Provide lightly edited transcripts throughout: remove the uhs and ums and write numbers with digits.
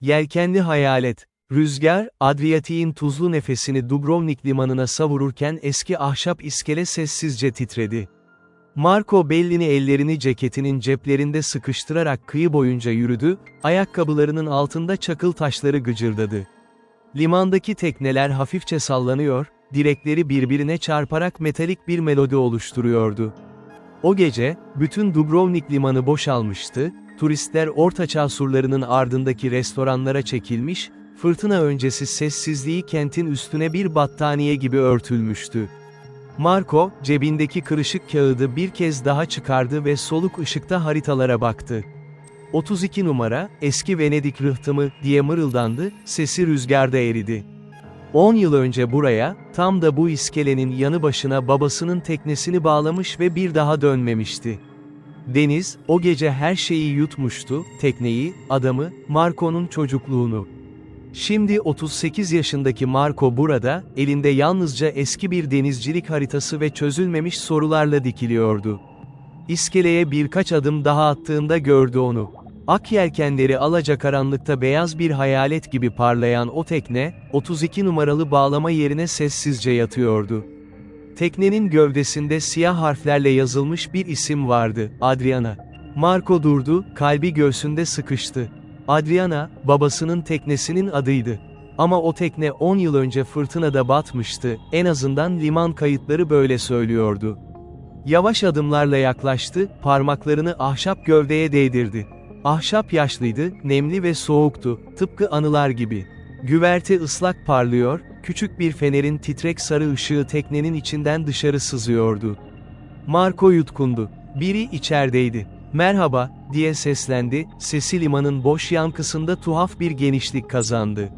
Yelkenli hayalet. Rüzgar, Adriyatik'in tuzlu nefesini Dubrovnik limanına savururken eski ahşap iskele sessizce titredi. Marco Bellini ellerini ceketinin ceplerinde sıkıştırarak kıyı boyunca yürüdü, ayakkabılarının altında çakıl taşları gıcırdadı. Limandaki tekneler hafifçe sallanıyor, direkleri birbirine çarparak metalik bir melodi oluşturuyordu. O gece, bütün Dubrovnik limanı boşalmıştı, turistler ortaçağ surlarının ardındaki restoranlara çekilmiş, fırtına öncesi sessizliği kentin üstüne bir battaniye gibi örtülmüştü. Marco, cebindeki kırışık kağıdı bir kez daha çıkardı ve soluk ışıkta haritalara baktı. 32 numara, eski Venedik rıhtımı, diye mırıldandı, sesi rüzgarda eridi. 10 yıl önce buraya, tam da bu iskelenin yanı başına babasının teknesini bağlamış ve bir daha dönmemişti. Deniz, o gece her şeyi yutmuştu, tekneyi, adamı, Marco'nun çocukluğunu. Şimdi 38 yaşındaki Marco burada, elinde yalnızca eski bir denizcilik haritası ve çözülmemiş sorularla dikiliyordu. İskeleye birkaç adım daha attığında gördü onu. Ak yelkenleri alacakaranlıkta beyaz bir hayalet gibi parlayan o tekne, 32 numaralı bağlama yerine sessizce yatıyordu. Teknenin gövdesinde siyah harflerle yazılmış bir isim vardı, Adriana. Marco durdu, kalbi göğsünde sıkıştı. Adriana, babasının teknesinin adıydı. Ama o tekne 10 yıl önce fırtınada batmıştı, en azından liman kayıtları böyle söylüyordu. Yavaş adımlarla yaklaştı, parmaklarını ahşap gövdeye değdirdi. Ahşap yaşlıydı, nemli ve soğuktu, tıpkı anılar gibi. Güverte ıslak parlıyor, küçük bir fenerin titrek sarı ışığı teknenin içinden dışarı sızıyordu. Marco yutkundu. Biri içerideydi. "Merhaba," diye seslendi, sesi limanın boş yankısında tuhaf bir genişlik kazandı.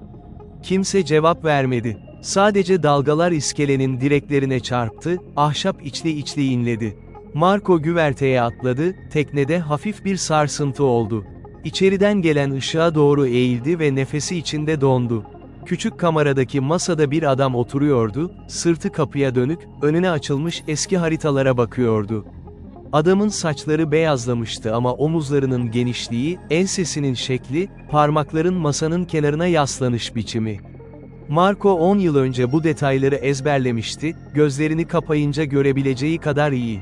Kimse cevap vermedi. Sadece dalgalar iskelenin direklerine çarptı, ahşap içli inledi. Marco güverteye atladı, teknede hafif bir sarsıntı oldu. İçeriden gelen ışığa doğru eğildi ve nefesi içinde dondu. Küçük kameradaki masada bir adam oturuyordu, sırtı kapıya dönük, önüne açılmış eski haritalara bakıyordu. Adamın saçları beyazlamıştı ama omuzlarının genişliği, ensesinin şekli, parmakların masanın kenarına yaslanış biçimi. Marco 10 yıl önce bu detayları ezberlemişti, gözlerini kapayınca görebileceği kadar iyi.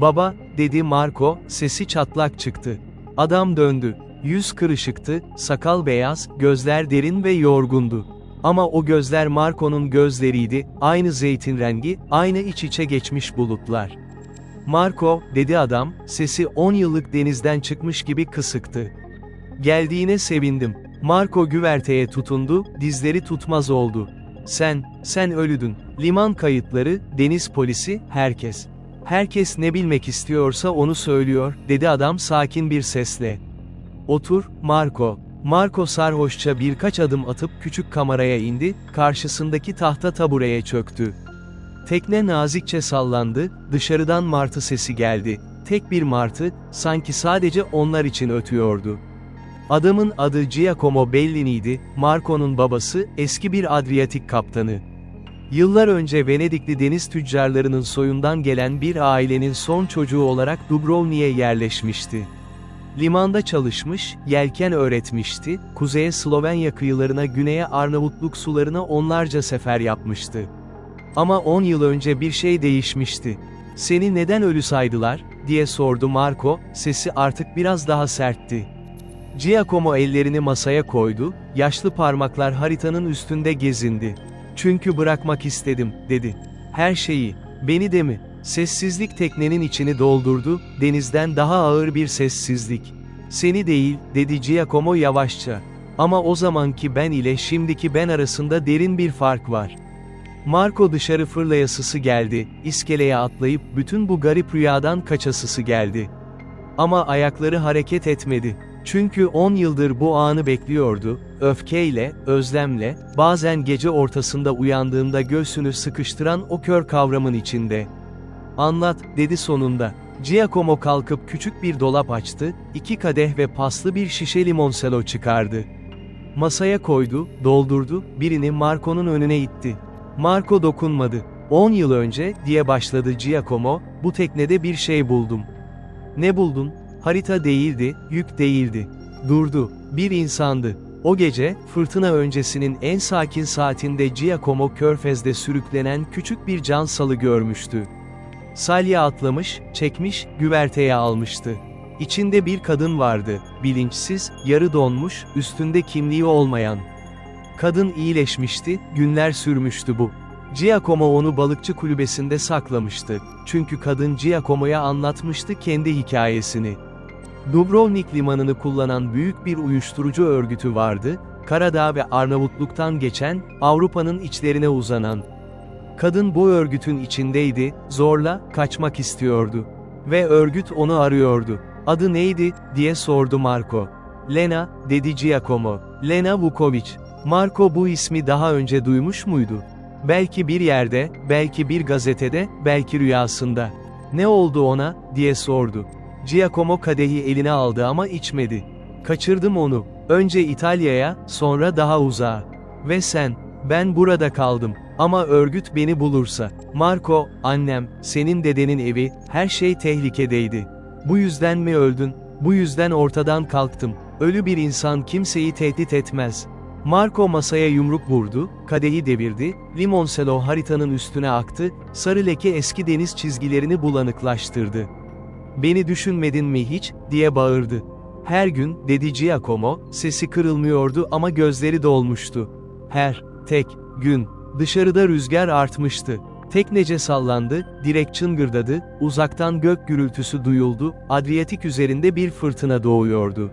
"Baba," dedi Marco, sesi çatlak çıktı. Adam döndü. Yüz kırışıktı, sakal beyaz, gözler derin ve yorgundu. Ama o gözler Marco'nun gözleriydi, aynı zeytin rengi, aynı iç içe geçmiş bulutlar. "Marco," dedi adam, sesi 10 yıllık denizden çıkmış gibi kısıktı. "Geldiğine sevindim." Marco güverteye tutundu, dizleri tutmaz oldu. Sen ölüdün. Liman kayıtları, deniz polisi, herkes. Herkes ne bilmek istiyorsa onu söylüyor," dedi adam sakin bir sesle. "Otur, Marco." Marco sarhoşça birkaç adım atıp küçük kameraya indi, karşısındaki tahta tabureye çöktü. Tekne nazikçe sallandı, dışarıdan martı sesi geldi. Tek bir martı, sanki sadece onlar için ötüyordu. Adamın adı Giacomo Bellini'ydi, Marco'nun babası, eski bir Adriyatik kaptanı. Yıllar önce Venedikli deniz tüccarlarının soyundan gelen bir ailenin son çocuğu olarak Dubrovnik'e yerleşmişti. Limanda çalışmış, yelken öğretmişti, kuzeye Slovenya kıyılarına, güneye Arnavutluk sularına onlarca sefer yapmıştı. Ama 10 yıl önce bir şey değişmişti. "Seni neden ölü saydılar?" diye sordu Marco, sesi artık biraz daha sertti. Giacomo ellerini masaya koydu, yaşlı parmaklar haritanın üstünde gezindi. "Çünkü bırakmak istedim," dedi. "Her şeyi, beni de mi?" Sessizlik teknenin içini doldurdu, denizden daha ağır bir sessizlik. "Seni değil," dedi Giacomo yavaşça. "Ama o zamanki ben ile şimdiki ben arasında derin bir fark var." Marco dışarı fırlayasısı geldi, iskeleye atlayıp bütün bu garip rüyadan kaçasısı geldi. Ama ayakları hareket etmedi. Çünkü 10 yıldır bu anı bekliyordu, öfkeyle, özlemle, bazen gece ortasında uyandığında göğsünü sıkıştıran o kör kavramın içinde. "Anlat," dedi sonunda. Giacomo kalkıp küçük bir dolap açtı, 2 kadeh ve paslı bir şişe limoncello çıkardı. Masaya koydu, doldurdu, birini Marco'nun önüne itti. Marco dokunmadı. "10 yıl önce," diye başladı Giacomo, "bu teknede bir şey buldum." "Ne buldun?" "Harita değildi, yük değildi." Durdu. "Bir insandı. O gece, fırtına öncesinin en sakin saatinde Giacomo körfezde sürüklenen küçük bir cansalı görmüştü. Salya atlamış, çekmiş, güverteye almıştı. İçinde bir kadın vardı, bilinçsiz, yarı donmuş, üstünde kimliği olmayan. Kadın iyileşmişti, günler sürmüştü bu. Giacomo onu balıkçı kulübesinde saklamıştı. Çünkü kadın Giacomo'ya anlatmıştı kendi hikayesini. Dubrovnik limanını kullanan büyük bir uyuşturucu örgütü vardı, Karadağ ve Arnavutluk'tan geçen, Avrupa'nın içlerine uzanan. Kadın bu örgütün içindeydi, zorla, kaçmak istiyordu. Ve örgüt onu arıyordu. Adı neydi, diye sordu Marco. Lena, dedi Giacomo. Lena Vukovic. Marco bu ismi daha önce duymuş muydu? Belki bir yerde, belki bir gazetede, belki rüyasında. Ne oldu ona, diye sordu. Giacomo kadehi eline aldı ama içmedi. Kaçırdım onu. Önce İtalya'ya, sonra daha uzağa. Ve sen, ben burada kaldım. Ama örgüt beni bulursa. Marco, annem, senin dedenin evi, her şey tehlikedeydi. Bu yüzden mi öldün? Bu yüzden ortadan kalktım. Ölü bir insan kimseyi tehdit etmez. Marco masaya yumruk vurdu, kadehi devirdi, limonselo haritanın üstüne aktı, sarı leke eski deniz çizgilerini bulanıklaştırdı. Beni düşünmedin mi hiç, diye bağırdı. Her gün, dedi Giacomo, sesi kırılmıyordu ama gözleri dolmuştu. Her, tek, gün, dışarıda rüzgar artmıştı. Teknece sallandı, direk çıngırdadı, uzaktan gök gürültüsü duyuldu, Adriyatik üzerinde bir fırtına doğuyordu.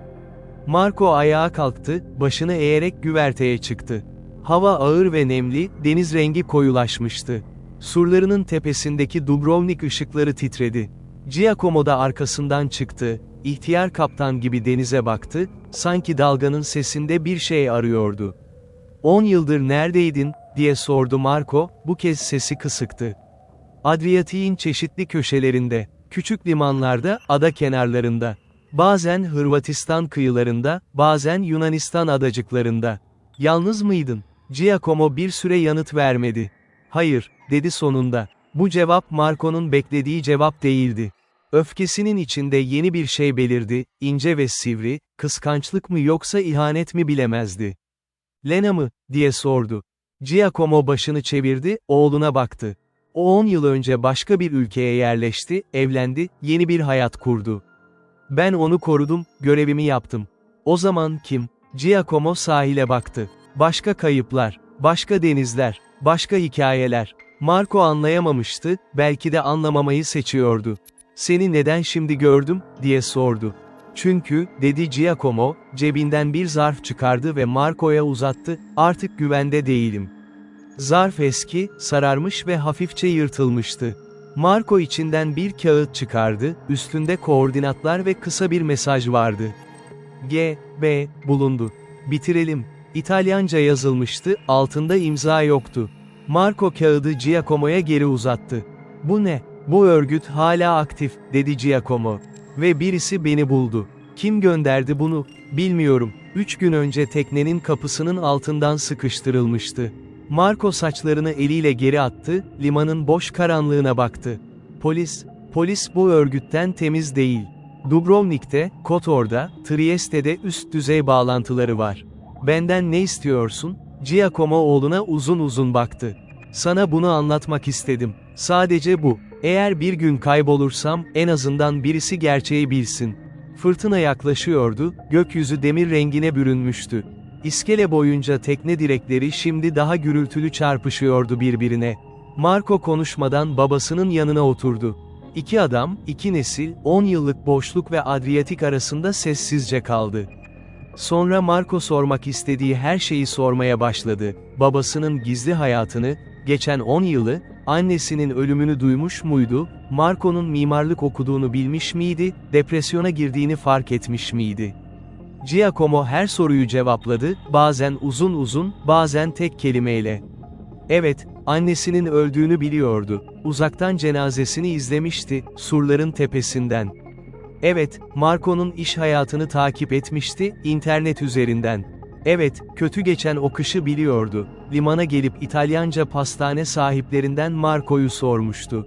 Marco ayağa kalktı, başını eğerek güverteye çıktı. Hava ağır ve nemli, deniz rengi koyulaşmıştı. Surlarının tepesindeki Dubrovnik ışıkları titredi. Giacomo da arkasından çıktı, ihtiyar kaptan gibi denize baktı, sanki dalganın sesinde bir şey arıyordu. 10 yıldır neredeydin, diye sordu Marco, bu kez sesi kısıktı. Adriyatik'in çeşitli köşelerinde, küçük limanlarda, ada kenarlarında. Bazen Hırvatistan kıyılarında, bazen Yunanistan adacıklarında. Yalnız mıydın? Giacomo bir süre yanıt vermedi. Hayır, dedi sonunda. Bu cevap Marco'nun beklediği cevap değildi. Öfkesinin içinde yeni bir şey belirdi, ince ve sivri, kıskançlık mı yoksa ihanet mi bilemezdi. Lena mı, diye sordu. Giacomo başını çevirdi, oğluna baktı. O 10 yıl önce başka bir ülkeye yerleşti, evlendi, yeni bir hayat kurdu. Ben onu korudum, görevimi yaptım. O zaman kim? Giacomo sahile baktı. Başka kayıplar, başka denizler, başka hikayeler. Marco anlayamamıştı, belki de anlamamayı seçiyordu. Seni neden şimdi gördüm, diye sordu. Çünkü, dedi Giacomo, cebinden bir zarf çıkardı ve Marco'ya uzattı, artık güvende değilim. Zarf eski, sararmış ve hafifçe yırtılmıştı. Marco içinden bir kağıt çıkardı, üstünde koordinatlar ve kısa bir mesaj vardı. G, B, bulundu. Bitirelim. İtalyanca yazılmıştı, altında imza yoktu. Marco kağıdı Giacomo'ya geri uzattı. Bu ne? Bu örgüt hala aktif, dedi Giacomo. Ve birisi beni buldu. Kim gönderdi bunu? Bilmiyorum. 3 gün önce teknenin kapısının altından sıkıştırılmıştı. Marco saçlarını eliyle geri attı, limanın boş karanlığına baktı. Polis bu örgütten temiz değil. Dubrovnik'te, Kotor'da, Trieste'de üst düzey bağlantıları var. Benden ne istiyorsun? Giacomo oğluna uzun uzun baktı. Sana bunu anlatmak istedim. Sadece bu. Eğer bir gün kaybolursam, en azından birisi gerçeği bilsin. Fırtına yaklaşıyordu, gökyüzü demir rengine bürünmüştü. İskele boyunca tekne direkleri şimdi daha gürültülü çarpışıyordu birbirine. Marco konuşmadan babasının yanına oturdu. İki adam, iki nesil, 10 yıllık boşluk ve Adriyatik arasında sessizce kaldı. Sonra Marco sormak istediği her şeyi sormaya başladı. Babasının gizli hayatını, geçen 10 yılı, annesinin ölümünü duymuş muydu, Marco'nun mimarlık okuduğunu bilmiş miydi, depresyona girdiğini fark etmiş miydi? Giacomo her soruyu cevapladı, bazen uzun uzun, bazen tek kelimeyle. Evet, annesinin öldüğünü biliyordu. Uzaktan cenazesini izlemişti, surların tepesinden. Evet, Marco'nun iş hayatını takip etmişti, internet üzerinden. Evet, kötü geçen o kışı biliyordu. Limana gelip İtalyanca pastane sahiplerinden Marco'yu sormuştu.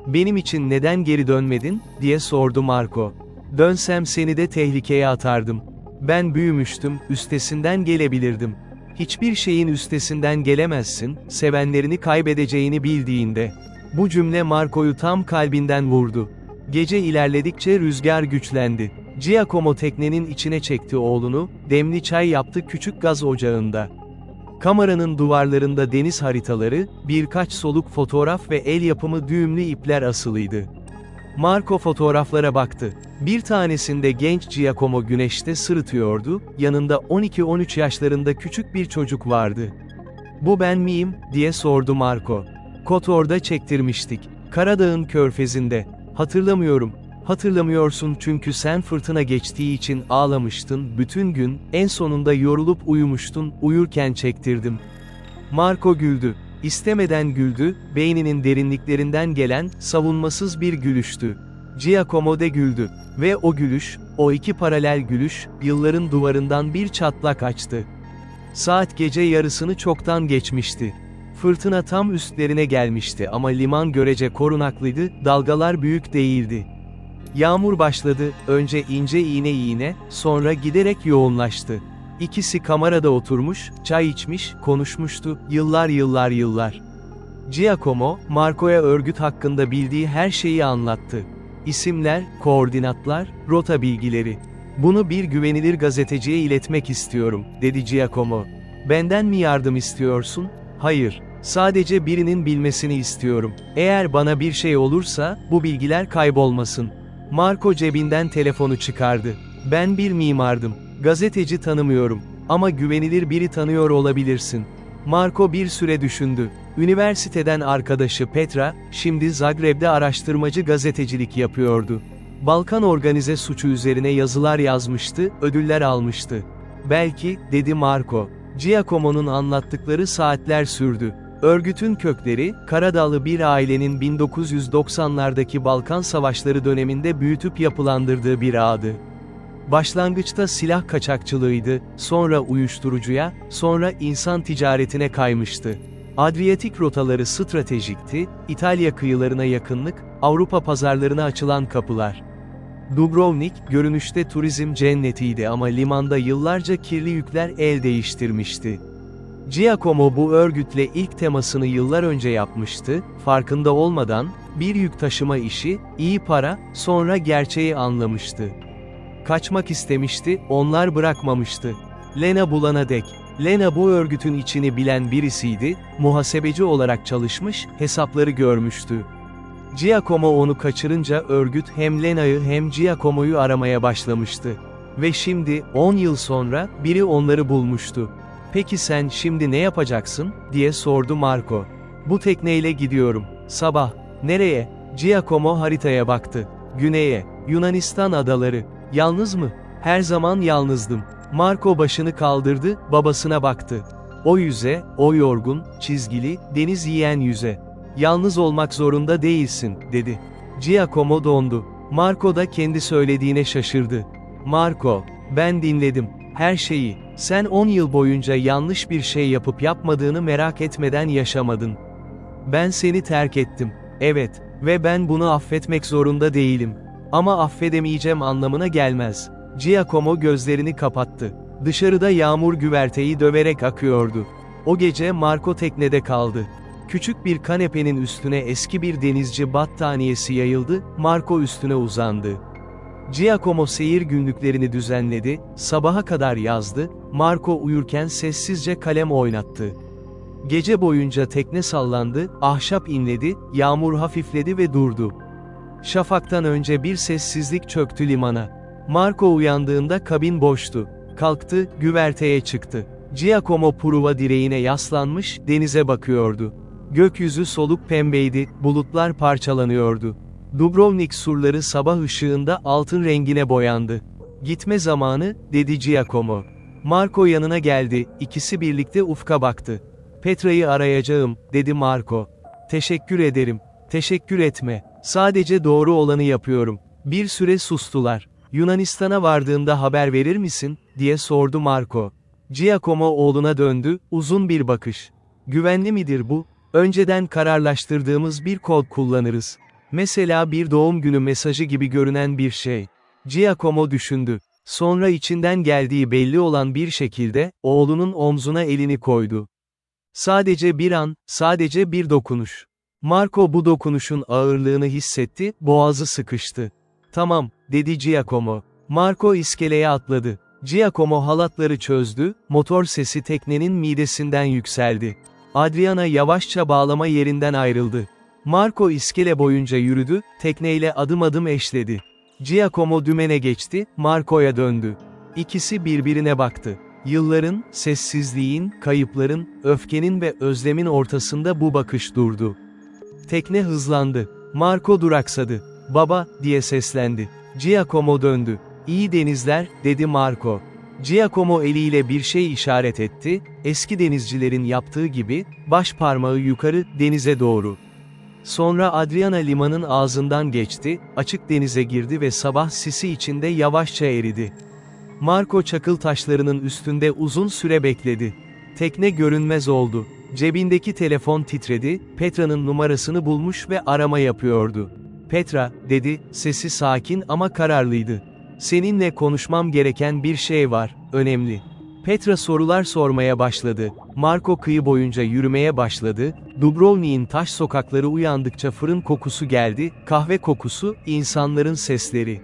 Benim için neden geri dönmedin, diye sordu Marco. Dönsem seni de tehlikeye atardım. Ben büyümüştüm, üstesinden gelebilirdim. Hiçbir şeyin üstesinden gelemezsin, sevenlerini kaybedeceğini bildiğinde. Bu cümle Marco'yu tam kalbinden vurdu. Gece ilerledikçe rüzgar güçlendi. Giacomo teknenin içine çekti oğlunu, demli çay yaptı küçük gaz ocağında. Kameranın duvarlarında deniz haritaları, birkaç soluk fotoğraf ve el yapımı düğümlü ipler asılıydı. Marco fotoğraflara baktı. Bir tanesinde genç Giacomo güneşte sırıtıyordu, yanında 12-13 yaşlarında küçük bir çocuk vardı. "Bu ben miyim?" diye sordu Marco. Kotor'da çektirmiştik. Karadağ'ın körfezinde. "Hatırlamıyorum." "Hatırlamıyorsun çünkü sen fırtına geçtiği için ağlamıştın bütün gün, en sonunda yorulup uyumuştun, uyurken çektirdim." Marco güldü. İstemeden güldü, beyninin derinliklerinden gelen, savunmasız bir gülüştü. Giacomo de güldü. Ve o gülüş, o iki paralel gülüş, yılların duvarından bir çatlak açtı. Saat gece yarısını çoktan geçmişti. Fırtına tam üstlerine gelmişti ama liman görece korunaklıydı, dalgalar büyük değildi. Yağmur başladı, önce ince iğne, sonra giderek yoğunlaştı. İkisi kamerada oturmuş, çay içmiş, konuşmuştu, yıllar. Giacomo, Marco'ya örgüt hakkında bildiği her şeyi anlattı. İsimler, koordinatlar, rota bilgileri. "Bunu bir güvenilir gazeteciye iletmek istiyorum," dedi Giacomo. "Benden mi yardım istiyorsun?" "Hayır. Sadece birinin bilmesini istiyorum. Eğer bana bir şey olursa, bu bilgiler kaybolmasın." Marco cebinden telefonu çıkardı. "Ben bir mimardım. Gazeteci tanımıyorum. Ama güvenilir biri tanıyor olabilirsin." Marco bir süre düşündü. Üniversiteden arkadaşı Petra, şimdi Zagreb'de araştırmacı gazetecilik yapıyordu. Balkan organize suçu üzerine yazılar yazmıştı, ödüller almıştı. "Belki," dedi Marco. Giacomo'nun anlattıkları saatler sürdü. Örgütün kökleri, Karadağlı bir ailenin 1990'lardaki Balkan Savaşları döneminde büyütüp yapılandırdığı bir ağdı. Başlangıçta silah kaçakçılığıydı, sonra uyuşturucuya, sonra insan ticaretine kaymıştı. Adriyatik rotaları stratejikti, İtalya kıyılarına yakınlık, Avrupa pazarlarına açılan kapılar. Dubrovnik, görünüşte turizm cennetiydi ama limanda yıllarca kirli yükler el değiştirmişti. Giacomo bu örgütle ilk temasını yıllar önce yapmıştı, farkında olmadan, bir yük taşıma işi, iyi para, sonra gerçeği anlamıştı. Kaçmak istemişti, onlar bırakmamıştı. Lena bulana dek. Lena bu örgütün içini bilen birisiydi, muhasebeci olarak çalışmış, hesapları görmüştü. Giacomo onu kaçırınca örgüt hem Lena'yı hem Giacomo'yu aramaya başlamıştı. Ve şimdi, 10 yıl sonra, biri onları bulmuştu. "Peki sen şimdi ne yapacaksın?" diye sordu Marco. "Bu tekneyle gidiyorum. Sabah." "Nereye?" Giacomo haritaya baktı. "Güneye. Yunanistan adaları." "Yalnız mı?" "Her zaman yalnızdım." Marco başını kaldırdı, babasına baktı. O yüze, o yorgun, çizgili, deniz yiyen yüze. "Yalnız olmak zorunda değilsin," dedi. Giacomo dondu. Marco da kendi söylediğine şaşırdı. "Marco, ben dinledim. Her şeyi. Sen 10 yıl boyunca yanlış bir şey yapıp yapmadığını merak etmeden yaşamadın. Ben seni terk ettim. Evet, ve ben bunu affetmek zorunda değilim. Ama affedemeyeceğim anlamına gelmez." Giacomo gözlerini kapattı. Dışarıda yağmur güverteyi döverek akıyordu. O gece Marco teknede kaldı. Küçük bir kanepenin üstüne eski bir denizci battaniyesi yayıldı, Marco üstüne uzandı. Giacomo seyir günlüklerini düzenledi, sabaha kadar yazdı, Marco uyurken sessizce kalem oynattı. Gece boyunca tekne sallandı, ahşap inledi, yağmur hafifledi ve durdu. Şafaktan önce bir sessizlik çöktü limana. Marco uyandığında kabin boştu. Kalktı, güverteye çıktı. Giacomo pruva direğine yaslanmış, denize bakıyordu. Gökyüzü soluk pembeydi, bulutlar parçalanıyordu. Dubrovnik surları sabah ışığında altın rengine boyandı. "Gitme zamanı," dedi Giacomo. Marco yanına geldi, ikisi birlikte ufka baktı. "Petra'yı arayacağım," dedi Marco. "Teşekkür ederim." "Teşekkür etme. Sadece doğru olanı yapıyorum." Bir süre sustular. "Yunanistan'a vardığında haber verir misin?" diye sordu Marco. Giacomo oğluna döndü, uzun bir bakış. "Güvenli midir bu? Önceden kararlaştırdığımız bir kod kullanırız. Mesela bir doğum günü mesajı gibi görünen bir şey." Giacomo düşündü. Sonra içinden geldiği belli olan bir şekilde, oğlunun omzuna elini koydu. Sadece bir an, sadece bir dokunuş. Marco bu dokunuşun ağırlığını hissetti, boğazı sıkıştı. "Tamam," dedi Giacomo. Marco iskeleye atladı. Giacomo halatları çözdü, motor sesi teknenin midesinden yükseldi. Adriana yavaşça bağlama yerinden ayrıldı. Marco iskele boyunca yürüdü, tekneyle adım adım eşledi. Giacomo dümene geçti, Marco'ya döndü. İkisi birbirine baktı. Yılların, sessizliğin, kayıpların, öfkenin ve özlemin ortasında bu bakış durdu. Tekne hızlandı. Marco duraksadı. "Baba," diye seslendi. Giacomo döndü. "İyi denizler," dedi Marco. Giacomo eliyle bir şey işaret etti, eski denizcilerin yaptığı gibi, baş parmağı yukarı, denize doğru. Sonra Adriana limanın ağzından geçti, açık denize girdi ve sabah sisi içinde yavaşça eridi. Marco çakıl taşlarının üstünde uzun süre bekledi. Tekne görünmez oldu. Cebindeki telefon titredi, Petra'nın numarasını bulmuş ve arama yapıyordu. "Petra," dedi, sesi sakin ama kararlıydı. "Seninle konuşmam gereken bir şey var, önemli." Petra sorular sormaya başladı. Marco kıyı boyunca yürümeye başladı. Dubrovnik'in taş sokakları uyandıkça fırın kokusu geldi, kahve kokusu, insanların sesleri.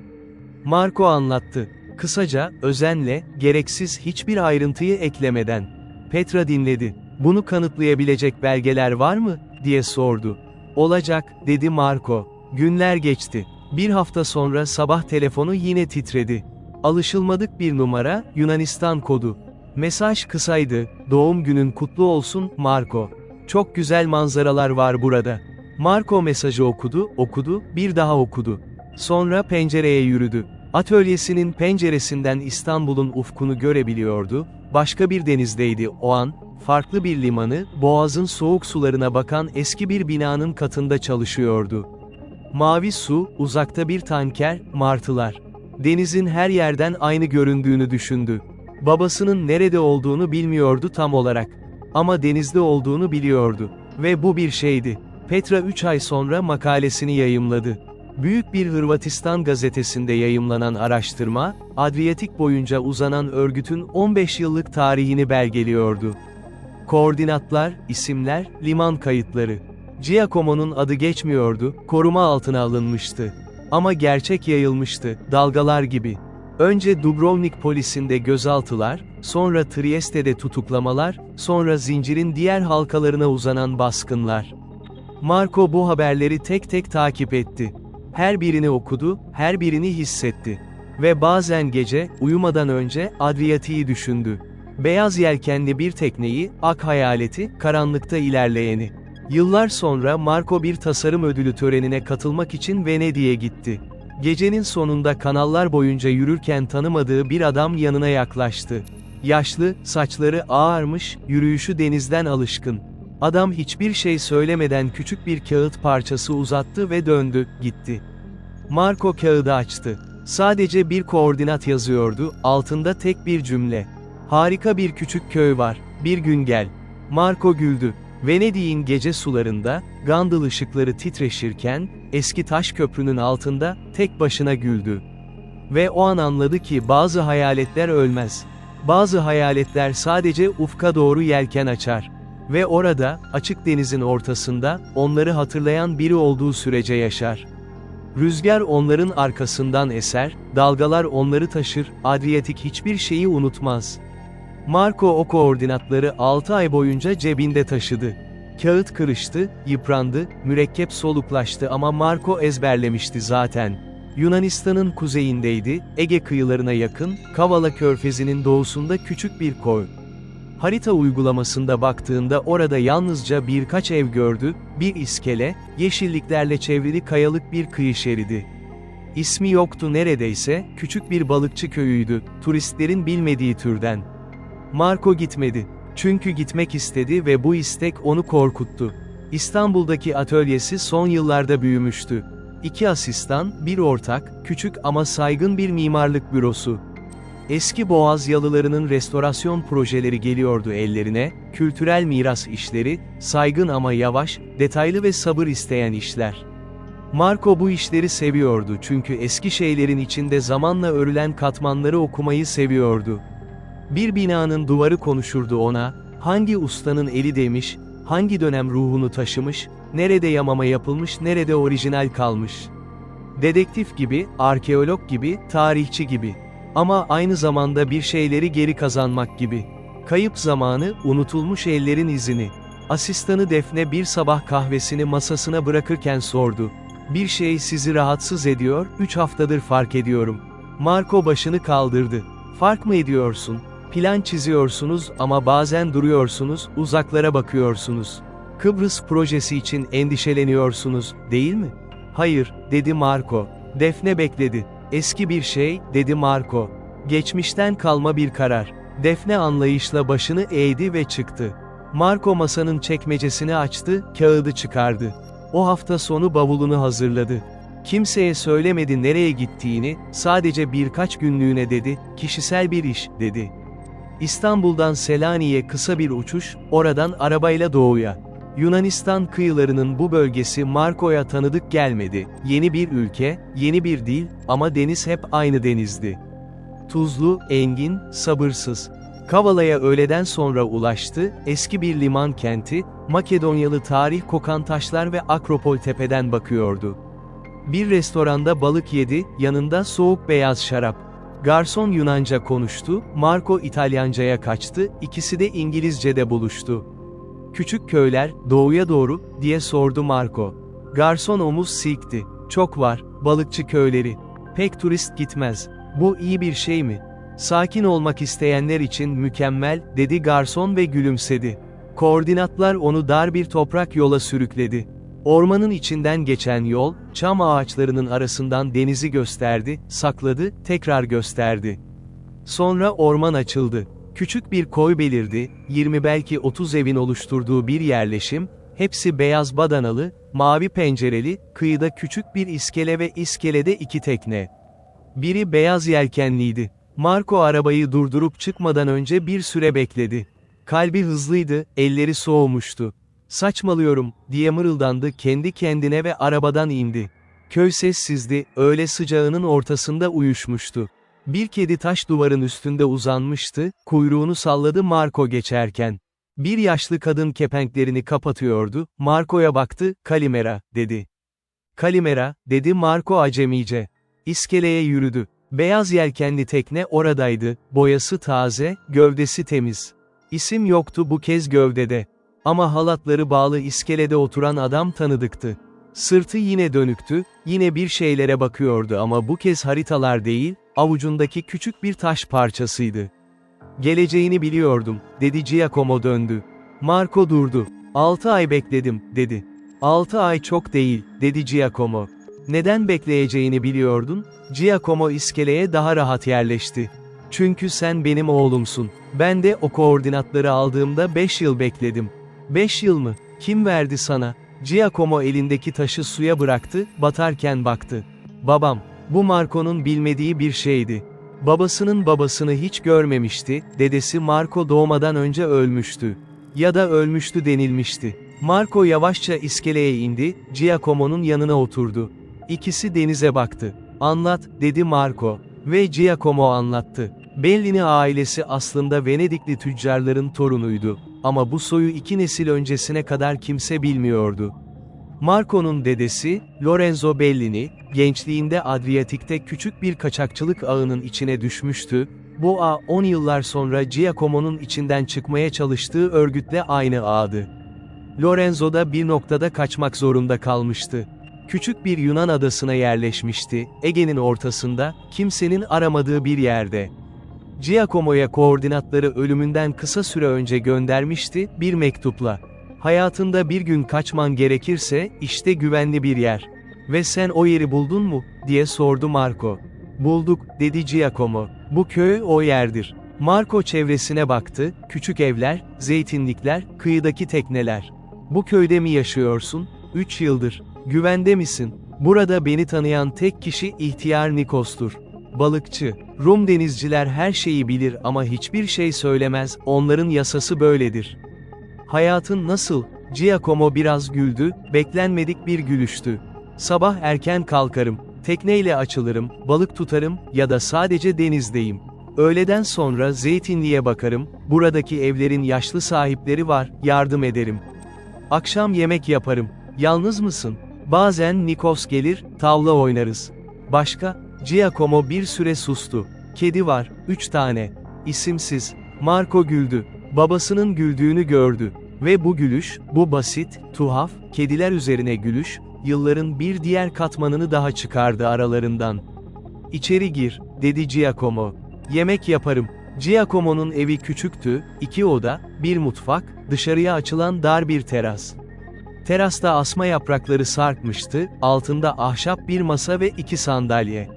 Marco anlattı. Kısaca, özenle, gereksiz hiçbir ayrıntıyı eklemeden. Petra dinledi. "Bunu kanıtlayabilecek belgeler var mı?" diye sordu. "Olacak," dedi Marco. Günler geçti. Bir hafta sonra sabah telefonu yine titredi. Alışılmadık bir numara, Yunanistan kodu. Mesaj kısaydı, "Doğum günün kutlu olsun, Marco. Çok güzel manzaralar var burada." Marco mesajı okudu, bir daha okudu. Sonra pencereye yürüdü. Atölyesinin penceresinden İstanbul'un ufkunu görebiliyordu, başka bir denizdeydi o an, farklı bir limanı, boğazın soğuk sularına bakan eski bir binanın katında çalışıyordu. Mavi su, uzakta bir tanker, martılar. Denizin her yerden aynı göründüğünü düşündü. Babasının nerede olduğunu bilmiyordu tam olarak. Ama denizde olduğunu biliyordu. Ve bu bir şeydi. Petra 3 ay sonra makalesini yayımladı. Büyük bir Hırvatistan gazetesinde yayımlanan araştırma, Adriyatik boyunca uzanan örgütün 15 yıllık tarihini belgeliyordu. Koordinatlar, isimler, liman kayıtları. Giacomo'nun adı geçmiyordu, koruma altına alınmıştı. Ama gerçek yayılmıştı, dalgalar gibi. Önce Dubrovnik polisinde gözaltılar, sonra Trieste'de tutuklamalar, sonra zincirin diğer halkalarına uzanan baskınlar. Marco bu haberleri tek tek takip etti. Her birini okudu, her birini hissetti. Ve bazen gece, uyumadan önce, Adriyatik'i düşündü. Beyaz yelkenli bir tekneyi, ak hayaleti, karanlıkta ilerleyeni. Yıllar sonra Marco bir tasarım ödülü törenine katılmak için Venedik'e gitti. Gecenin sonunda kanallar boyunca yürürken tanımadığı bir adam yanına yaklaştı. Yaşlı, saçları ağarmış, yürüyüşü denizden alışkın. Adam hiçbir şey söylemeden küçük bir kağıt parçası uzattı ve döndü, gitti. Marco kağıdı açtı. Sadece bir koordinat yazıyordu, altında tek bir cümle. "Harika bir küçük köy var, bir gün gel." Marco güldü. Venedik'in gece sularında, gandıl ışıkları titreşirken, eski taş köprünün altında, tek başına güldü. Ve o an anladı ki bazı hayaletler ölmez. Bazı hayaletler sadece ufka doğru yelken açar. Ve orada, açık denizin ortasında, onları hatırlayan biri olduğu sürece yaşar. Rüzgar onların arkasından eser, dalgalar onları taşır, Adriyatik hiçbir şeyi unutmaz. Marco o koordinatları 6 ay boyunca cebinde taşıdı. Kağıt kırıştı, yıprandı, mürekkep soluklaştı ama Marco ezberlemişti zaten. Yunanistan'ın kuzeyindeydi, Ege kıyılarına yakın, Kavala Körfezi'nin doğusunda küçük bir koy. Harita uygulamasında baktığında orada yalnızca birkaç ev gördü, bir iskele, yeşilliklerle çevrili kayalık bir kıyı şeridi. İsmi yoktu neredeyse, küçük bir balıkçı köyüydü, turistlerin bilmediği türden. Marco gitmedi. Çünkü gitmek istedi ve bu istek onu korkuttu. İstanbul'daki atölyesi son yıllarda büyümüştü. 2 asistan, bir ortak, küçük ama saygın bir mimarlık bürosu. Eski Boğaz yalılarının restorasyon projeleri geliyordu ellerine, kültürel miras işleri, saygın ama yavaş, detaylı ve sabır isteyen işler. Marco bu işleri seviyordu çünkü eski şeylerin içinde zamanla örülen katmanları okumayı seviyordu. Bir binanın duvarı konuşurdu ona, hangi ustanın eli değmiş, hangi dönem ruhunu taşımış, nerede yamama yapılmış, nerede orijinal kalmış. Dedektif gibi, arkeolog gibi, tarihçi gibi. Ama aynı zamanda bir şeyleri geri kazanmak gibi. Kayıp zamanı, unutulmuş ellerin izini. Asistanı Defne bir sabah kahvesini masasına bırakırken sordu. Bir şey sizi rahatsız ediyor, 3 haftadır fark ediyorum. Marco başını kaldırdı. Fark mı ediyorsun? Plan çiziyorsunuz ama bazen duruyorsunuz, uzaklara bakıyorsunuz. Kıbrıs projesi için endişeleniyorsunuz, değil mi? Hayır, dedi Marco. Defne bekledi. Eski bir şey, dedi Marco. Geçmişten kalma bir karar. Defne anlayışla başını eğdi ve çıktı. Marco masanın çekmecesini açtı, kağıdı çıkardı. O hafta sonu bavulunu hazırladı. Kimseye söylemedi nereye gittiğini, sadece birkaç günlüğüne dedi, kişisel bir iş, dedi. İstanbul'dan Selanik'e kısa bir uçuş, oradan arabayla doğuya. Yunanistan kıyılarının bu bölgesi Marco'ya tanıdık gelmedi. Yeni bir ülke, yeni bir dil ama deniz hep aynı denizdi. Tuzlu, engin, sabırsız. Kavala'ya öğleden sonra ulaştı, eski bir liman kenti, Makedonyalı tarih kokan taşlar ve Akropol tepeden bakıyordu. Bir restoranda balık yedi, yanında soğuk beyaz şarap. Garson Yunanca konuştu, Marco İtalyancaya kaçtı, ikisi de İngilizce'de buluştu. "Küçük köyler, doğuya doğru?" diye sordu Marco. Garson omuz silkti. "Çok var, balıkçı köyleri. Pek turist gitmez. Bu iyi bir şey mi?" "Sakin olmak isteyenler için mükemmel," dedi garson ve gülümsedi. Koordinatlar onu dar bir toprak yola sürükledi. Ormanın içinden geçen yol, çam ağaçlarının arasından denizi gösterdi, sakladı, tekrar gösterdi. Sonra orman açıldı. Küçük bir koy belirdi, 20 belki 30 evin oluşturduğu bir yerleşim, hepsi beyaz badanalı, mavi pencereli, kıyıda küçük bir iskele ve iskelede 2 tekne. Biri beyaz yelkenliydi. Marco arabayı durdurup çıkmadan önce bir süre bekledi. Kalbi hızlıydı, elleri soğumuştu. "Saçmalıyorum," diye mırıldandı kendi kendine ve arabadan indi. Köy sessizdi, öğle sıcağının ortasında uyuşmuştu. Bir kedi taş duvarın üstünde uzanmıştı, kuyruğunu salladı Marco geçerken. Bir yaşlı kadın kepenklerini kapatıyordu, Marco'ya baktı, "Kalimera," dedi. "Kalimera," dedi Marco acemice. İskeleye yürüdü. Beyaz yelkenli tekne oradaydı, boyası taze, gövdesi temiz. İsim yoktu bu kez gövdede. Ama halatları bağlı iskelede oturan adam tanıdıktı. Sırtı yine dönüktü, yine bir şeylere bakıyordu ama bu kez haritalar değil, avucundaki küçük bir taş parçasıydı. "Geleceğini biliyordum," dedi Giacomo döndü. Marco durdu. "6 ay bekledim," dedi. "6 ay çok değil," dedi Giacomo. "Neden bekleyeceğini biliyordun?" Giacomo iskeleye daha rahat yerleşti. "Çünkü sen benim oğlumsun. Ben de o koordinatları aldığımda 5 yıl bekledim." "5 yıl mı? Kim verdi sana?" Giacomo elindeki taşı suya bıraktı, batarken baktı. "Babam." Bu Marco'nun bilmediği bir şeydi. Babasının babasını hiç görmemişti, dedesi Marco doğmadan önce ölmüştü. Ya da ölmüştü denilmişti. Marco yavaşça iskeleye indi, Giacomo'nun yanına oturdu. İkisi denize baktı. "Anlat," dedi Marco. Ve Giacomo anlattı. Bellini ailesi aslında Venedikli tüccarların torunuydu. Ama bu soyu 2 nesil öncesine kadar kimse bilmiyordu. Marco'nun dedesi, Lorenzo Bellini, gençliğinde Adriyatik'te küçük bir kaçakçılık ağının içine düşmüştü. Bu ağ 10 yıllar sonra Giacomo'nun içinden çıkmaya çalıştığı örgütle aynı ağdı. Lorenzo da bir noktada kaçmak zorunda kalmıştı. Küçük bir Yunan adasına yerleşmişti, Ege'nin ortasında, kimsenin aramadığı bir yerde. Giacomo'ya koordinatları ölümünden kısa süre önce göndermişti, bir mektupla. "Hayatında bir gün kaçman gerekirse, işte güvenli bir yer. Ve sen o yeri buldun mu?" diye sordu Marco. "Bulduk," dedi Giacomo. "Bu köy o yerdir." Marco çevresine baktı, küçük evler, zeytinlikler, kıyıdaki tekneler. "Bu köyde mi yaşıyorsun?" "3 yıldır." "Güvende misin?" "Burada beni tanıyan tek kişi ihtiyar Nikos'tur. Balıkçı. Rum denizciler her şeyi bilir ama hiçbir şey söylemez, onların yasası böyledir." "Hayatın nasıl?" Giacomo biraz güldü, beklenmedik bir gülüştü. Sabah erken kalkarım, tekneyle açılırım, balık tutarım ya da sadece denizdeyim. Öğleden sonra zeytinliğe bakarım, buradaki evlerin yaşlı sahipleri var, yardım ederim. Akşam yemek yaparım. Yalnız mısın? Bazen Nikos gelir, tavla oynarız. Başka? Giacomo bir süre sustu. Kedi var, 3 tane. İsimsiz. Marco güldü. Babasının güldüğünü gördü. Ve bu gülüş, bu basit, tuhaf, kediler üzerine gülüş, yılların bir diğer katmanını daha çıkardı aralarından. "İçeri gir," dedi Giacomo. "Yemek yaparım." Giacomo'nun evi küçüktü, 2 oda, bir mutfak, dışarıya açılan dar bir teras. Terasta asma yaprakları sarkmıştı, altında ahşap bir masa ve 2 sandalye.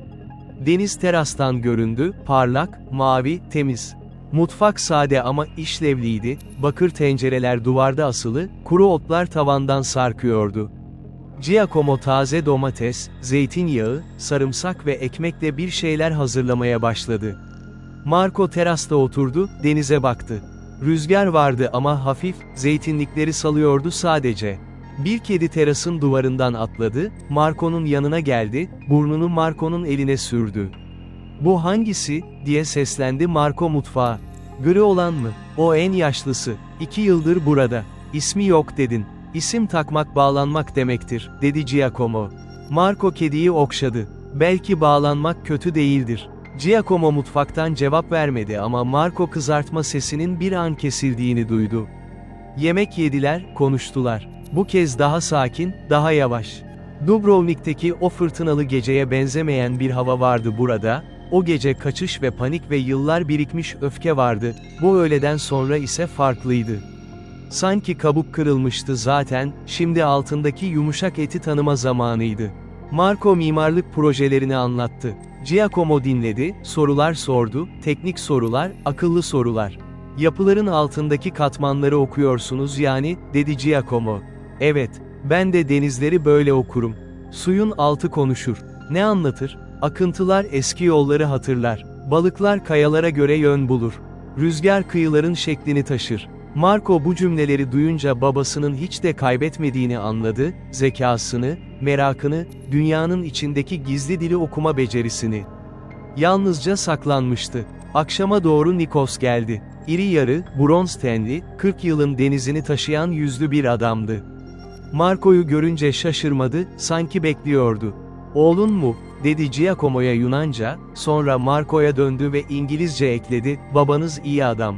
Deniz terastan göründü, parlak, mavi, temiz. Mutfak sade ama işlevliydi, bakır tencereler duvarda asılı, kuru otlar tavandan sarkıyordu. Giacomo taze domates, zeytinyağı, sarımsak ve ekmekle bir şeyler hazırlamaya başladı. Marco terasta oturdu, denize baktı. Rüzgar vardı ama hafif, zeytinlikleri salıyordu sadece. Bir kedi terasın duvarından atladı, Marco'nun yanına geldi, burnunu Marco'nun eline sürdü. "Bu hangisi?" diye seslendi Marco mutfağa. "Gri olan mı? O en yaşlısı. 2 yıldır burada. İsmi yok dedin. İsim takmak bağlanmak demektir," dedi Giacomo. Marco kediyi okşadı. "Belki bağlanmak kötü değildir." Giacomo mutfaktan cevap vermedi ama Marco kızartma sesinin bir an kesildiğini duydu. Yemek yediler, konuştular. Bu kez daha sakin, daha yavaş. Dubrovnik'teki o fırtınalı geceye benzemeyen bir hava vardı burada, o gece kaçış ve panik ve yıllar birikmiş öfke vardı, bu öğleden sonra ise farklıydı. Sanki kabuk kırılmıştı zaten, şimdi altındaki yumuşak eti tanıma zamanıydı. Marco mimarlık projelerini anlattı. Giacomo dinledi, sorular sordu, teknik sorular, akıllı sorular. "Yapıların altındaki katmanları okuyorsunuz yani," dedi Giacomo. "Evet, ben de denizleri böyle okurum. Suyun altı konuşur. Ne anlatır? Akıntılar eski yolları hatırlar. Balıklar kayalara göre yön bulur. Rüzgar kıyıların şeklini taşır." Marco bu cümleleri duyunca babasının hiç de kaybetmediğini anladı, zekasını, merakını, dünyanın içindeki gizli dili okuma becerisini. Yalnızca saklanmıştı. Akşama doğru Nikos geldi. İri yarı, bronz tenli, 40 yılın denizini taşıyan yüzlü bir adamdı. Marco'yu görünce şaşırmadı, sanki bekliyordu. "Oğlun mu?" dedi Giacomo'ya Yunanca, sonra Marco'ya döndü ve İngilizce ekledi, "Babanız iyi adam."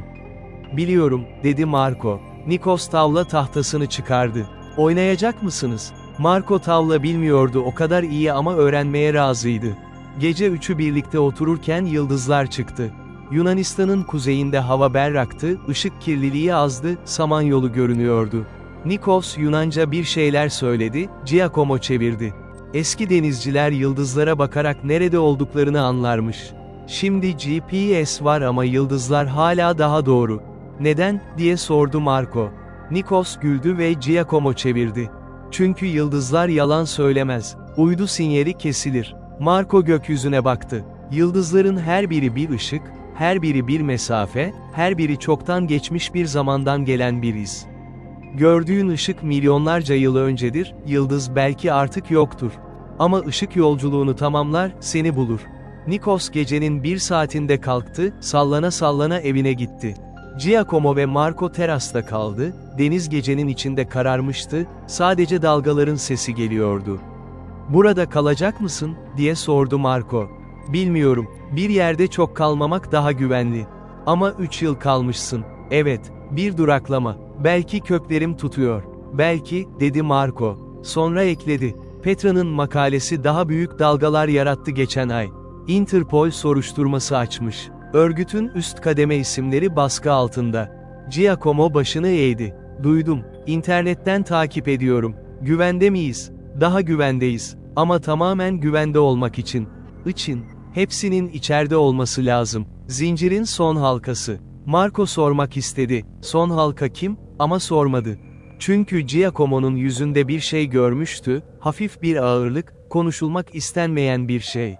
"Biliyorum," dedi Marco. Nikos tavla tahtasını çıkardı. "Oynayacak mısınız?" Marco tavla bilmiyordu o kadar iyi ama öğrenmeye razıydı. Gece üçü birlikte otururken yıldızlar çıktı. Yunanistan'ın kuzeyinde hava berraktı, ışık kirliliği azdı, Samanyolu görünüyordu. Nikos Yunanca bir şeyler söyledi, Giacomo çevirdi. Eski denizciler yıldızlara bakarak nerede olduklarını anlarmış. Şimdi GPS var ama yıldızlar hala daha doğru. "Neden?" diye sordu Marco. Nikos güldü ve Giacomo çevirdi. "Çünkü yıldızlar yalan söylemez. Uydu sinyali kesilir." Marco gökyüzüne baktı. Yıldızların her biri bir ışık, her biri bir mesafe, her biri çoktan geçmiş bir zamandan gelen bir iz. Gördüğün ışık milyonlarca yıl öncedir, yıldız belki artık yoktur. Ama ışık yolculuğunu tamamlar, seni bulur. Nikos gecenin 1 saatinde kalktı, sallana sallana evine gitti. Giacomo ve Marco terasta kaldı, deniz gecenin içinde kararmıştı, sadece dalgaların sesi geliyordu. "Burada kalacak mısın?" diye sordu Marco. "Bilmiyorum, bir yerde çok kalmamak daha güvenli. Ama 3 yıl kalmışsın. Evet, bir duraklama. Belki köklerim tutuyor. Belki," dedi Marco. Sonra ekledi. "Petra'nın makalesi daha büyük dalgalar yarattı geçen ay. Interpol soruşturması açmış. Örgütün üst kademe isimleri baskı altında." Giacomo başını eğdi. "Duydum. İnternetten takip ediyorum. Güvende miyiz?" "Daha güvendeyiz. Ama tamamen güvende olmak için. Hepsinin içeride olması lazım. Zincirin son halkası." Marco sormak istedi. "Son halka kim?" ama sormadı. Çünkü Giacomo'nun yüzünde bir şey görmüştü, hafif bir ağırlık, konuşulmak istenmeyen bir şey.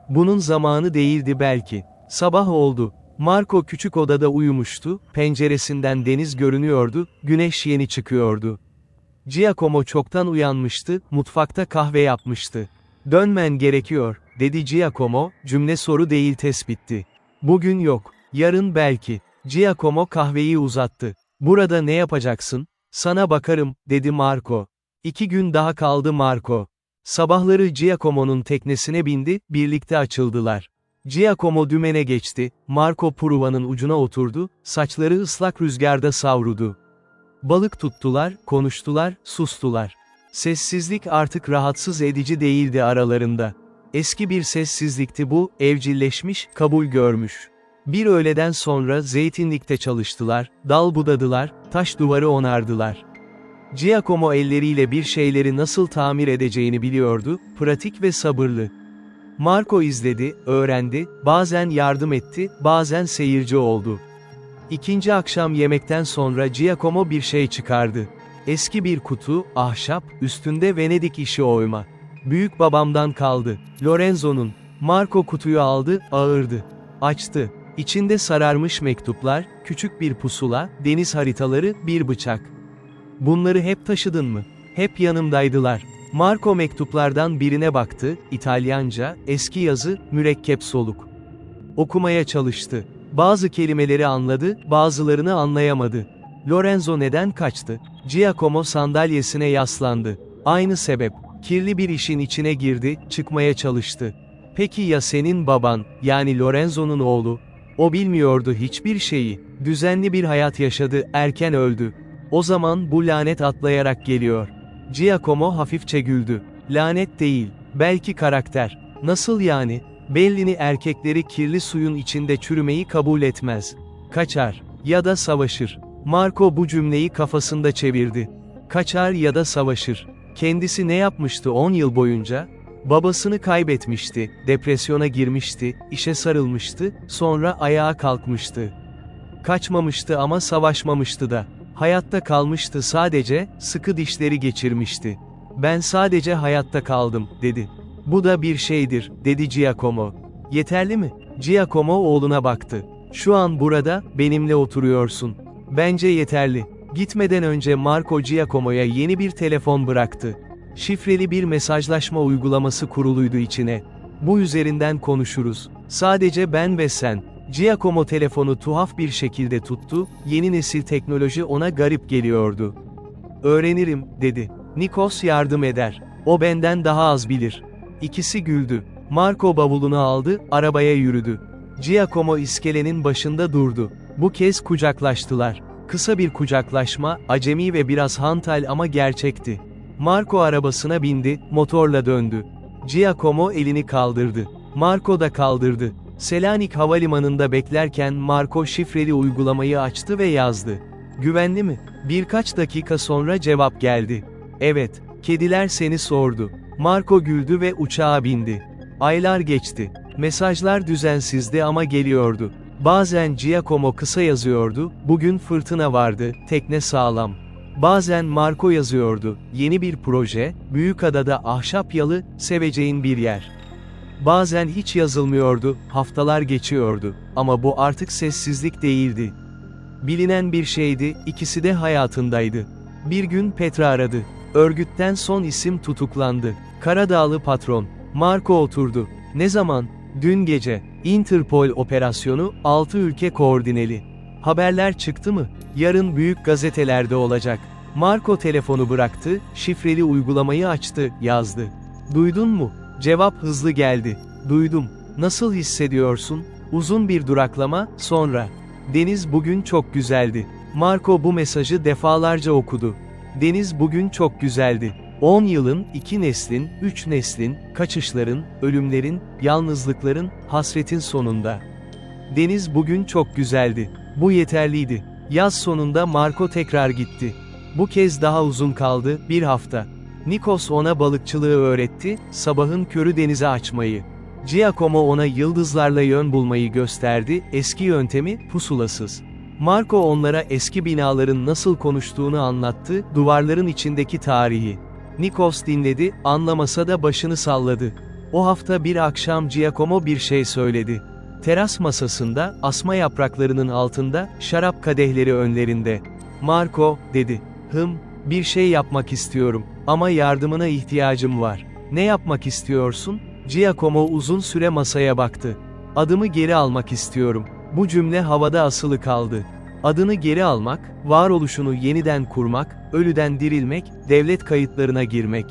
Bunun zamanı değildi belki. Sabah oldu. Marco küçük odada uyumuştu, penceresinden deniz görünüyordu, güneş yeni çıkıyordu. Giacomo çoktan uyanmıştı, mutfakta kahve yapmıştı. "Dönmen gerekiyor," dedi Giacomo, cümle soru değil tespitti. "Bugün yok, yarın belki." Giacomo kahveyi uzattı. "Burada ne yapacaksın?" "Sana bakarım," dedi Marco. 2 gün daha kaldı Marco. Sabahları Giacomo'nun teknesine bindi, birlikte açıldılar. Giacomo dümene geçti, Marco pruvanın ucuna oturdu, saçları ıslak rüzgarda savrudu. Balık tuttular, konuştular, sustular. Sessizlik artık rahatsız edici değildi aralarında. Eski bir sessizlikti bu, evcilleşmiş, kabul görmüş. Bir öğleden sonra zeytinlikte çalıştılar, dal budadılar, taş duvarı onardılar. Giacomo elleriyle bir şeyleri nasıl tamir edeceğini biliyordu, pratik ve sabırlı. Marco izledi, öğrendi, bazen yardım etti, bazen seyirci oldu. İkinci akşam yemekten sonra Giacomo bir şey çıkardı. Eski bir kutu, ahşap, üstünde Venedik işi oyma. Büyük babamdan kaldı. Lorenzo'nun. Marco kutuyu aldı, ağırdı. Açtı. İçinde sararmış mektuplar, küçük bir pusula, deniz haritaları, bir bıçak. "Bunları hep taşıdın mı?" "Hep yanımdaydılar." Marco mektuplardan birine baktı, İtalyanca, eski yazı, mürekkep soluk. Okumaya çalıştı. Bazı kelimeleri anladı, bazılarını anlayamadı. Lorenzo neden kaçtı? Giacomo sandalyesine yaslandı. Aynı sebep. Kirli bir işin içine girdi, çıkmaya çalıştı. Peki ya senin baban, yani Lorenzo'nun oğlu? O bilmiyordu hiçbir şeyi. Düzenli bir hayat yaşadı, erken öldü. O zaman bu lanet atlayarak geliyor. Giacomo hafifçe güldü. Lanet değil, belki karakter. Nasıl yani? Bellini erkekleri kirli suyun içinde çürümeyi kabul etmez. Kaçar. Ya da savaşır. Marco bu cümleyi kafasında çevirdi. Kaçar ya da savaşır. Kendisi ne yapmıştı 10 yıl boyunca? Babasını kaybetmişti, depresyona girmişti, işe sarılmıştı, sonra ayağa kalkmıştı. Kaçmamıştı ama savaşmamıştı da. Hayatta kalmıştı sadece, sıkı dişleri geçirmişti. "Ben sadece hayatta kaldım," dedi. "Bu da bir şeydir," dedi Giacomo. "Yeterli mi?" Giacomo oğluna baktı. "Şu an burada, benimle oturuyorsun. Bence yeterli." Gitmeden önce Marco Giacomo'ya yeni bir telefon bıraktı. Şifreli bir mesajlaşma uygulaması kuruluydu içine. "Bu üzerinden konuşuruz. Sadece ben ve sen." Giacomo telefonu tuhaf bir şekilde tuttu, yeni nesil teknoloji ona garip geliyordu. "Öğrenirim," dedi. "Nikos yardım eder. O benden daha az bilir." İkisi güldü. Marco bavulunu aldı, arabaya yürüdü. Giacomo iskelenin başında durdu. Bu kez kucaklaştılar. Kısa bir kucaklaşma, acemi ve biraz hantal ama gerçekti. Marco arabasına bindi, motorla döndü. Giacomo elini kaldırdı. Marco da kaldırdı. Selanik havalimanında beklerken Marco şifreli uygulamayı açtı ve yazdı. "Güvenli mi?" Birkaç dakika sonra cevap geldi. "Evet, kediler seni sordu." Marco güldü ve uçağa bindi. Aylar geçti. Mesajlar düzensizdi ama geliyordu. Bazen Giacomo kısa yazıyordu, "Bugün fırtına vardı, tekne sağlam." Bazen Marco yazıyordu, "Yeni bir proje, Büyükada'da ahşap yalı, seveceğin bir yer." Bazen hiç yazılmıyordu, haftalar geçiyordu. Ama bu artık sessizlik değildi. Bilinen bir şeydi, ikisi de hayatındaydı. Bir gün Petra aradı. Örgütten son isim tutuklandı. Karadağlı patron. Marco oturdu. "Ne zaman?" "Dün gece. Interpol operasyonu, 6 ülke koordineli." "Haberler çıktı mı?" "Yarın büyük gazetelerde olacak." Marco telefonu bıraktı, şifreli uygulamayı açtı, yazdı. "Duydun mu?" Cevap hızlı geldi. "Duydum. Nasıl hissediyorsun?" Uzun bir duraklama, sonra. "Deniz bugün çok güzeldi." Marco bu mesajı defalarca okudu. Deniz bugün çok güzeldi. 10 yılın, 2 neslin, 3 neslin, kaçışların, ölümlerin, yalnızlıkların, hasretin sonunda. Deniz bugün çok güzeldi. Bu yeterliydi. Yaz sonunda Marco tekrar gitti. Bu kez daha uzun kaldı, 1 hafta. Nikos ona balıkçılığı öğretti, sabahın körü denize açmayı. Giacomo ona yıldızlarla yön bulmayı gösterdi, eski yöntemi, pusulasız. Marco onlara eski binaların nasıl konuştuğunu anlattı, duvarların içindeki tarihi. Nikos dinledi, anlamasa da başını salladı. O hafta bir akşam Giacomo bir şey söyledi. Teras masasında, asma yapraklarının altında, şarap kadehleri önlerinde. "Marco," dedi. Bir şey yapmak istiyorum, ama yardımına ihtiyacım var. Ne yapmak istiyorsun? Giacomo uzun süre masaya baktı. Adımı geri almak istiyorum. Bu cümle havada asılı kaldı. Adını geri almak, varoluşunu yeniden kurmak, ölüden dirilmek, devlet kayıtlarına girmek.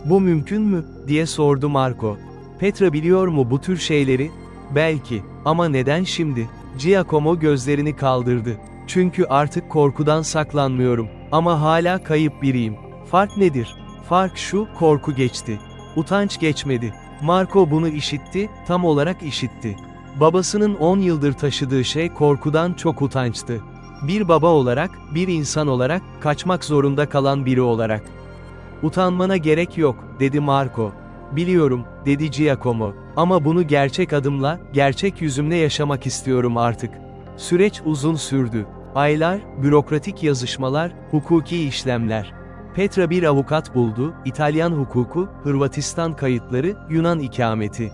Bu mümkün mü, diye sordu Marco. Petra biliyor mu bu tür şeyleri? Belki, ama neden şimdi? Giacomo gözlerini kaldırdı. Çünkü artık korkudan saklanmıyorum, ama hala kayıp biriyim. Fark nedir? Fark şu, korku geçti. Utanç geçmedi. Marco bunu işitti, tam olarak işitti. Babasının 10 yıldır taşıdığı şey korkudan çok utançtı. Bir baba olarak, bir insan olarak, kaçmak zorunda kalan biri olarak. Utanmana gerek yok, dedi Marco. Biliyorum, dedi Giacomo. Ama bunu gerçek adımla, gerçek yüzümle yaşamak istiyorum artık. Süreç uzun sürdü. Aylar, bürokratik yazışmalar, hukuki işlemler. Petra bir avukat buldu, İtalyan hukuku, Hırvatistan kayıtları, Yunan ikameti.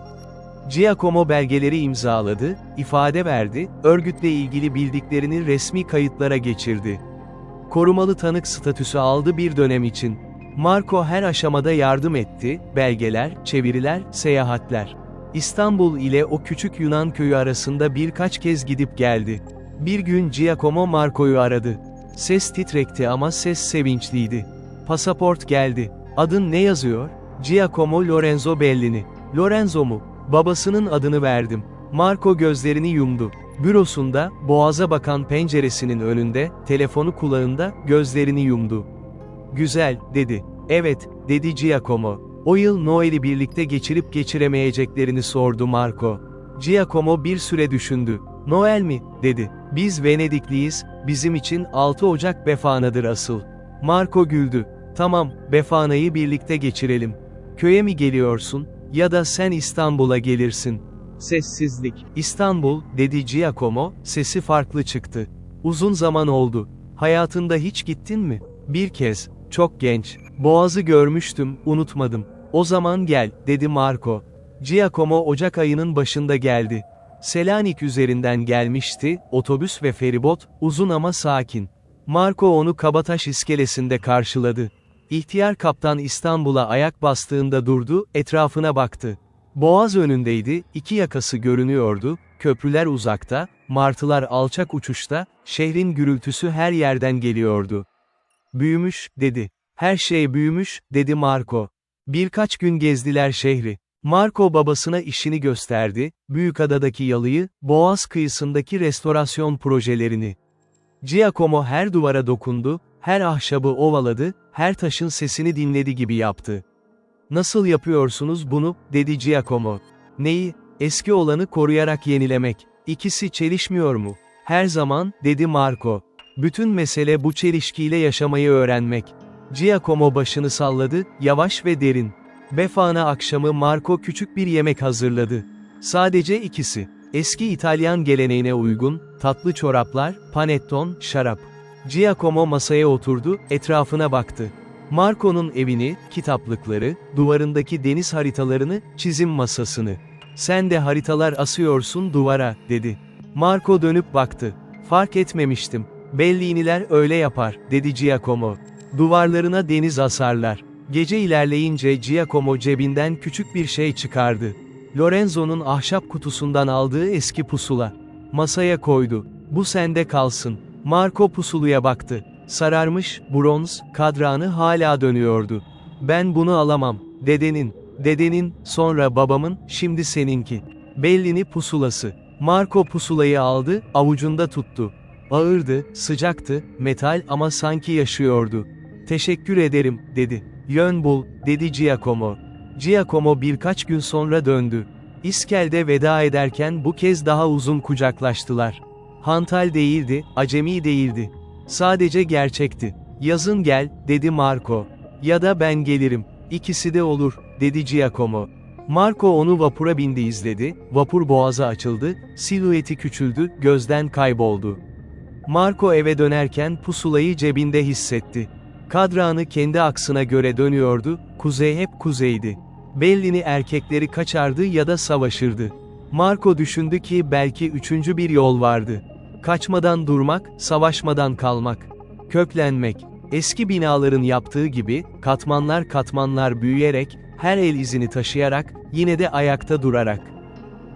Giacomo belgeleri imzaladı, ifade verdi, örgütle ilgili bildiklerini resmi kayıtlara geçirdi. Korumalı tanık statüsü aldı bir dönem için. Marco her aşamada yardım etti, belgeler, çeviriler, seyahatler. İstanbul ile o küçük Yunan köyü arasında birkaç kez gidip geldi. Bir gün Giacomo Marco'yu aradı. Ses titrekti ama ses sevinçliydi. Pasaport geldi. Adın ne yazıyor? Giacomo Lorenzo Bellini. Lorenzo mu? Babasının adını verdim. Marco gözlerini yumdu. Bürosunda, boğaza bakan penceresinin önünde, telefonu kulağında, gözlerini yumdu. Güzel, dedi. Evet, dedi Giacomo. O yıl Noel'i birlikte geçirip geçiremeyeceklerini sordu Marco. Giacomo bir süre düşündü. Noel mi, dedi. Biz Venedikliyiz, bizim için 6 Ocak Befanadır asıl. Marco güldü. Tamam, Befana'yı birlikte geçirelim. Köye mi geliyorsun, ya da sen İstanbul'a gelirsin? Sessizlik. İstanbul, dedi Giacomo, sesi farklı çıktı. Uzun zaman oldu. Hayatında hiç gittin mi? Bir kez, çok genç. Boğazı görmüştüm, unutmadım. O zaman gel, dedi Marco. Giacomo Ocak ayının başında geldi. Selanik üzerinden gelmişti, otobüs ve feribot, uzun ama sakin. Marco onu Kabataş iskelesinde karşıladı. İhtiyar kaptan İstanbul'a ayak bastığında durdu, etrafına baktı. Boğaz önündeydi, iki yakası görünüyordu, köprüler uzakta, martılar alçak uçuşta, şehrin gürültüsü her yerden geliyordu. Büyümüş, dedi. Her şey büyümüş, dedi Marco. Birkaç gün gezdiler şehri. Marco babasına işini gösterdi, Büyükada'daki yalıyı, Boğaz kıyısındaki restorasyon projelerini. Giacomo her duvara dokundu, her ahşabı ovaladı, her taşın sesini dinledi gibi yaptı. Nasıl yapıyorsunuz bunu, dedi Giacomo. Neyi? Eski olanı koruyarak yenilemek. İkisi çelişmiyor mu? Her zaman, dedi Marco. Bütün mesele bu çelişkiyle yaşamayı öğrenmek. Giacomo başını salladı, yavaş ve derin. Befana akşamı Marco küçük bir yemek hazırladı. Sadece ikisi. Eski İtalyan geleneğine uygun, tatlı çoraplar, panetton, şarap. Giacomo masaya oturdu, etrafına baktı. Marco'nun evini, kitaplıkları, duvarındaki deniz haritalarını, çizim masasını. Sen de haritalar asıyorsun duvara, dedi. Marco dönüp baktı. Fark etmemiştim. Belliniler öyle yapar, dedi Giacomo. Duvarlarına deniz asarlar. Gece ilerleyince Giacomo cebinden küçük bir şey çıkardı. Lorenzo'nun ahşap kutusundan aldığı eski pusula. Masaya koydu. Bu sende kalsın. Marco pusuluya baktı. Sararmış, bronz, kadranı hala dönüyordu. Ben bunu alamam. Dedenin, sonra babamın, şimdi seninki. Bellini pusulası. Marco pusulayı aldı, avucunda tuttu. Ağırdı, sıcaktı, metal ama sanki yaşıyordu. Teşekkür ederim, dedi. Yön bul, dedi Giacomo. Giacomo birkaç gün sonra döndü. İskel'de veda ederken bu kez daha uzun kucaklaştılar. Hantal değildi, acemi değildi. Sadece gerçekti. Yazın gel, dedi Marco. Ya da ben gelirim. İkisi de olur, dedi Giacomo. Marco onu vapura bindi izledi, vapur boğaza açıldı, silüeti küçüldü, gözden kayboldu. Marco eve dönerken pusulayı cebinde hissetti. Kadranı kendi aksına göre dönüyordu, kuzey hep kuzeydi. Bellini erkekleri kaçardı ya da savaşırdı. Marco düşündü ki belki üçüncü bir yol vardı. Kaçmadan durmak, savaşmadan kalmak. Köklenmek. Eski binaların yaptığı gibi, katmanlar katmanlar büyüyerek, her el izini taşıyarak, yine de ayakta durarak.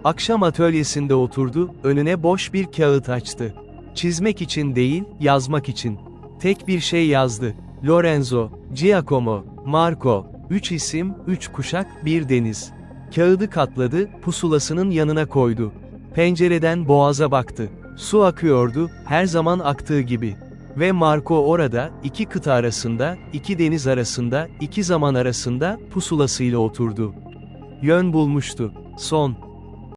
Akşam atölyesinde oturdu, önüne boş bir kağıt açtı. Çizmek için değil, yazmak için. Tek bir şey yazdı. Lorenzo, Giacomo, Marco, 3 isim, 3 kuşak, bir deniz. Kağıdı katladı, pusulasının yanına koydu. Pencereden boğaza baktı. Su akıyordu, her zaman aktığı gibi. Ve Marco orada, iki kıta arasında, iki deniz arasında, iki zaman arasında, pusulasıyla oturdu. Yön bulmuştu. Son.